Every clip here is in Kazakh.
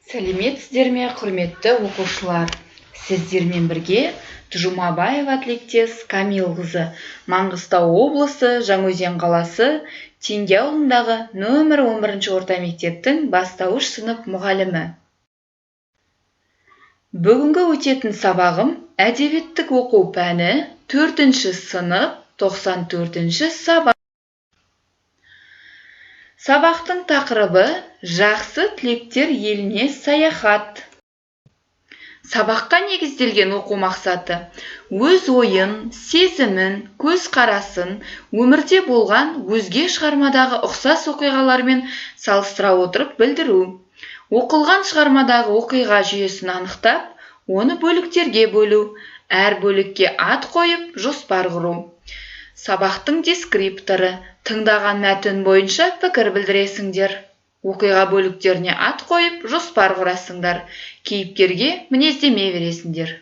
Сәлеметсіздер ме, құрметті оқушылар? Сіздермен бірге Жұмабаева тілектес Камилқызы, Маңғыстау облысы, Жаңаөзен қаласы, Теңге ауылындағы нөмір 11 орта мектептің бастауыш сынып мұғалімі. Бүгінгі өтетін сабағым әдебиеттік оқу пәні 4-ші сынып 94-ші сабақ. Сабақтың тақырыбы жақсы тілектер еліне саяхат. Сабаққа негізделген оқу мақсаты өз ойын, сезімін, көзқарасын өмірде болған өзге шығармадағы ұқсас оқиғалармен салыстыра отырып білдіру. Оқылған шығармадағы оқиға жүйесін анықтап, оны бөліктерге бөлу, әр бөлікке ат қойып, жоспар құру. Сабақтың дескрипторы: тыңдаған мәтін бойынша пікір білдіресіңдер. Оқиға бөліктеріне ат қойып, жоспар құрасыңдар. Кейіпкерге мінездеме бересіңдер.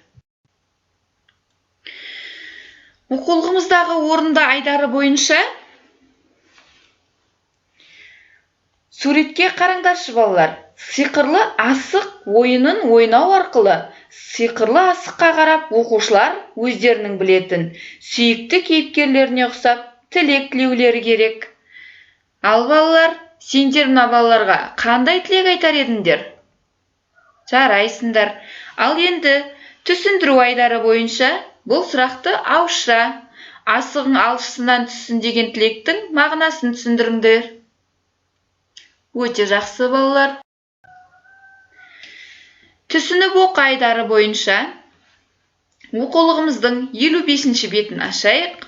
Оқулығымыздағы орынды айдары бойынша суретке қараңдаршы балалар. Сиқырлы асық ойынын ойнау арқылы сиқырлы асыққа қарап оқушылар өздерінің білетін сүйікті кейіпкерлеріне ұқсап тілек тілеулері керек. Ал балалар, сендер мына балаларға қандай тілек айтар едіңдер? Жарайсыңдар. Ал енді түсіндіру айдары бойынша бұл сұрақты ауызша асығың алшысынан түссін деген тілектің мағынасын түсіндіріңдер. Өте жақсы балалар. Түсініп оқы айдары бойынша оқулығымыздың 55-ші бетін ашайық.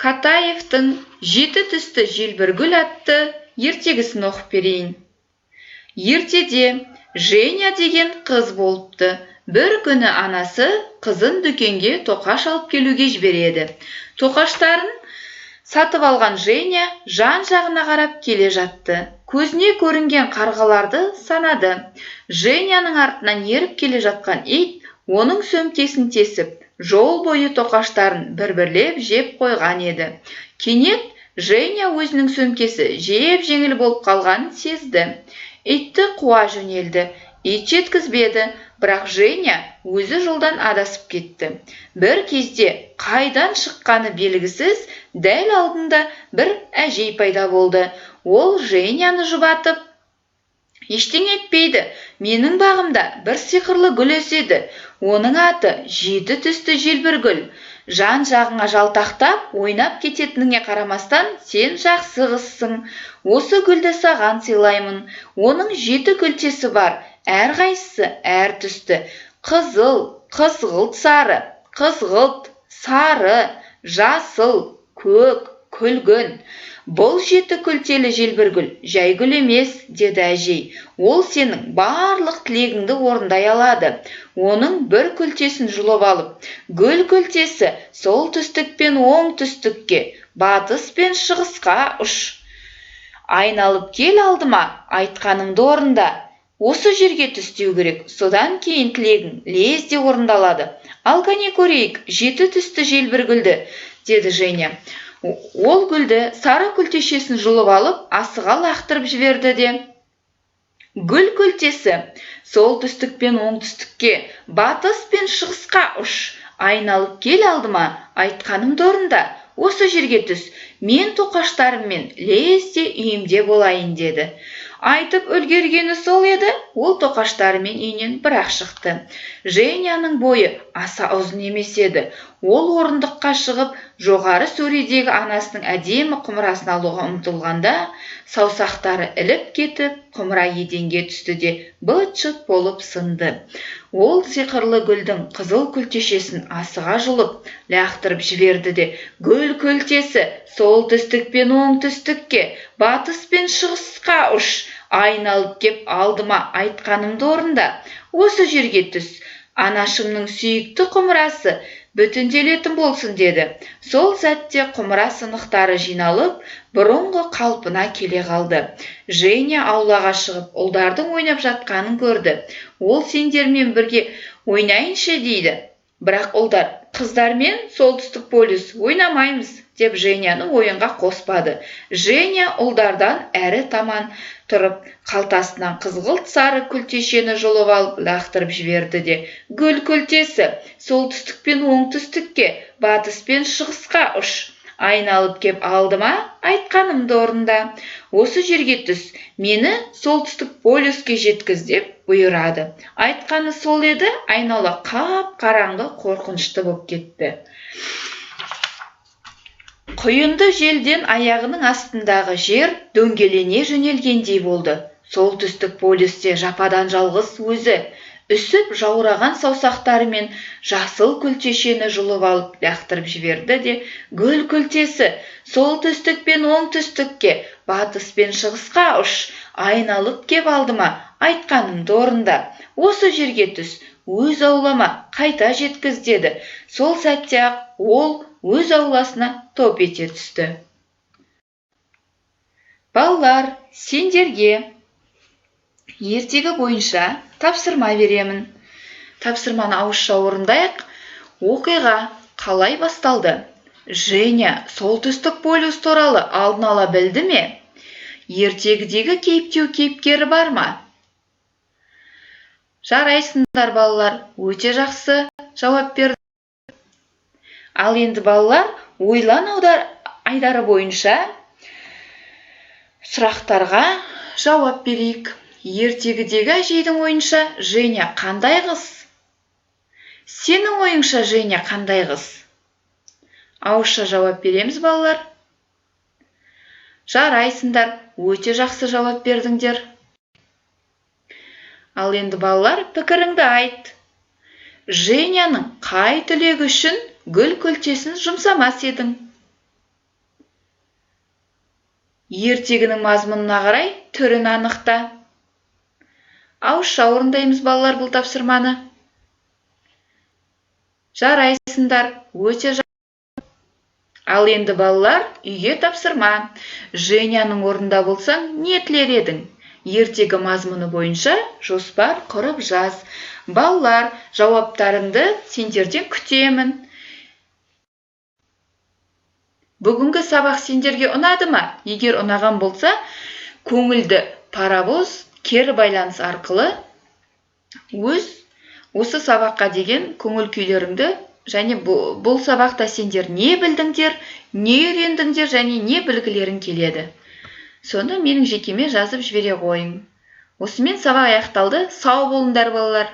Катаевтың «Жеті түсті желбіргүл» атты ертегісін оқып берейін. Ертеде Женя деген қыз болыпты. Бір күні анасы қызын дүкенге тоқаш алып келуге жібереді. Тоқаштарын сатып алған Женя жан-жағына қарап келе жатты. Көзіне көрінген қарғаларды санады. Женяның артынан еріп келе жатқан ит оның сөмкесін тесіп, жол бойы тоқаштарын бір-бірлеп жеп қойған еді. Кенет Женя өзінің сөмкесі жеп-жеңіл болып қалғанын сезді. Итті қуа жөнелді. Ит жеткізбеді, бірақ Женя өзі жолдан адасып кетті. Бір кезде қайдан шыққаны белгісіз, дәл алдында бір әжей пайда болды. Ол Женяны жұбатып: «Ештеңе етпейді, менің бағымда бір сиқырлы гүл өседі. Оның аты жеті түсті желбіргүл. Жан-жағыңа жалтақтап, ойнап кететініңе қарамастан, сен жақсы қызсың. Осы гүлді саған сыйлаймын. Оның 7 күлтесі бар, әрқайсысы әр түсті: қызыл, қызғылт сары, қызғылт, сары, жасыл, көк, күлгін. Бұл 7 күлтелі желбіргүл жай гүл емес, деді әжей. Ол сенің барлық тілегіңді орындай алады. Оның бір күлтесін жұлып алып, гүл күлтесі солтүстік пен оңтүстікке, батыс пен шығысқа ұш. Айналып кел алдыма, айтқанымды орында. Осы жерге түстеу керек, содан кейін тілегің лезде орындалады. Ал кәне көрейік 7 түсті желбіргүлді, деді Женя. Ол гүлді сары күлтешесін жұлып алып, асыға лақтырып жіберді де: гүл күлтесі солтүстік пен оңтүстікке, батыс пен шығысқа ұш. Айналып кел алдыма, айтқанымды орында. Осы жерге түс, мен тоқаштарыммен лезде үйімде болайын, деді. Айтып үлгергені сол еді, ол тоқаштарымен үйінен бір-ақ шықты. Женяның бойы аса ұзын емес еді. Ол орындыққа шығып, жоғары сөредегі анасының әдемі құмырасын алуға ұмтылғанда, саусақтары іліп кетіп, құмыра еденге түсті де быт-шыт болып сынды. Ол сиқырлы гүлдің қызыл күлтешесін асыға жұлып, лақтырып жіберді де: гүл күлтесі солтүстік пен оңтүстікке, батыс пен шығысқа ұш. Айналып кеп алдыма, айтқанымды орында. Осы жерге түс, анашымның сүйікті құмырасы бүтінделетін болсын, деді. Сол сәтте құмыра сынықтары жиналып, бұрынғы қалпына келе қалды. Женя аулаға шығып, ұлдардың ойнап жатқанын көрді. Ол сендермен бірге ойнайыншы, дейді. Бірақ ұлдар: қыздармен солтүстік полюс ойнамаймыз, деп Женяны ойынға қоспады. Женя ұлдардан әрі таман тұрып, қалтасынан қызғылт сары күлтешені жұлып алып лақтырып жіберді де, гүл күлтесі, солтүстік пен оңтүстікке, батыс пен шығысқа ұш. Айналып кеп алды ма, айтқанымды орында. Осы жерге түс, мені солтүстік полюске жеткіз деп бұйырады. Айтқаны сол еді, айнала қап қараңғы қорқынышты боп кетті. Құйынды желден аяғының астындағы жер дөңгелене жөнелгендей болды. Солтүстік полюсте жападан жалғыз өзі, үсіп жаураған саусақтарымен жасыл күлтешені жұлып алып лақтырып жіберді де, гүл күлтесі, солтүстік пен оңтүстікке, батыс пен шығысқа ұш, айналып кеп алдыма, айтқанымды орында. Осы жерге түс, өз аулама қайта жеткіз деді. Сол сәтте-ақ ол өз ауласына топ ете түсті. Балалар, сендерге ертегі бойынша тапсырма беремін. Тапсырманы ауызша орындайық. Оқиға қалай басталды? Женя солтүстік полюс туралы алдын ала білді ме? Ертегідегі кейіптеу кейіпкері бар ма? Жарайсыңдар балалар, өте жақсы жауап берді. Ал енді балалар, ойлан айдары бойынша сұрақтарға жауап берейік. Ертегідегі әжейдің ойынша Женя қандай қыз? Сенің ойыңша Женя қандай қыз? Ауызша жауап береміз балалар. Жарайсыңдар, өте жақсы жауап бердіңдер. Ал енді балалар, пікіріңді айт. Женяның қай тілегі үшін гүл күлтесін жұмсамас едің? Ертегінің мазмұнына қарай түрін анықта. Ауызша орындаймыз балалар бұл тапсырманы. Жарайсыңдар, өте жақсы. Ал енді балалар, үйге тапсырма. Женяның орнында болсаң, не тілер едің? Ертегі мазмұны бойынша жоспар құрып жаз. Балалар, жауаптарыңды сендерден күтемін. Бүгінгі сабақ сендерге ұнады ма? Егер ұнаған болса, көңілді паровоз кері байланыс арқылы осы сабаққа деген көңіл күйлеріңді, және бұл сабақта сендер не білдіңдер, не үйрендіңдер және не білгілерің келеді. Соны менің жекеме жазып жібере қойың. Осымен сабақ аяқталды. Сау болыңдар балалар.